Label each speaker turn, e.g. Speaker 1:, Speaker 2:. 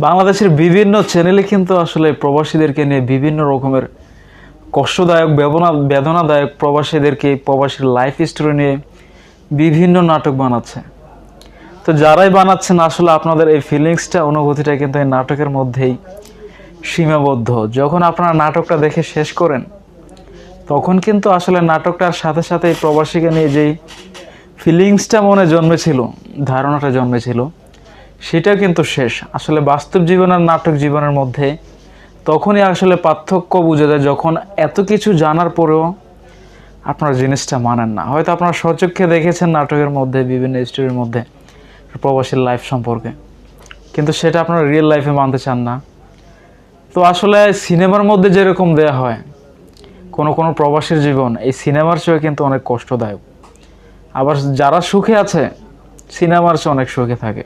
Speaker 1: বাংলাদেশের বিভিন্ন চ্যানেলে কিন্তু আসলে প্রবাসীদেরকে নিয়ে বিভিন্ন রকমের কষ্টদায়ক বেদনাদায়ক প্রবাসীদেরকে প্রবাসীর লাইফ স্টোরি নিয়ে বিভিন্ন নাটক বানাচ্ছে। তো যারাই বানাচ্ছেন আসলে আপনাদের এই ফিলিংসটা অনুভূতিটা কিন্তু এই নাটকের মধ্যেই সীমাবদ্ধ। যখন আপনারা নাটকটা দেখে শেষ করেন তখন কিন্তু আসলে নাটকটার সাথে সাথে এই প্রবাসীকে নিয়ে যেই ফিলিংসটা মনে জন্মেছিল, ধারণাটা জন্মেছিল, সেটা কিন্তু শেষ। আসলে বাস্তব জীবন আর নাটক জীবনের মধ্যে তখনই আসলে পার্থক্য বোঝা যায়, যখন এত কিছু জানার পরেও আপনারা জিনিসটা মানেন না। হয়তো আপনারা স্বচক্ষে দেখেছেন নাটকের মধ্যে, বিভিন্ন স্টোরির মধ্যে প্রবাসীর লাইফ সম্পর্কে, কিন্তু সেটা আপনারা রিয়েল লাইফে মানতে চান না। তো আসলে সিনেমার মধ্যে যেরকম দেয়া হয় কোনো কোনো প্রবাসীর জীবন, এই সিনেমার চেয়ে কিন্তু অনেক কষ্টদায়ক। আবার যারা সুখে আছে সিনেমার চেয়ে অনেক সুখে থাকে।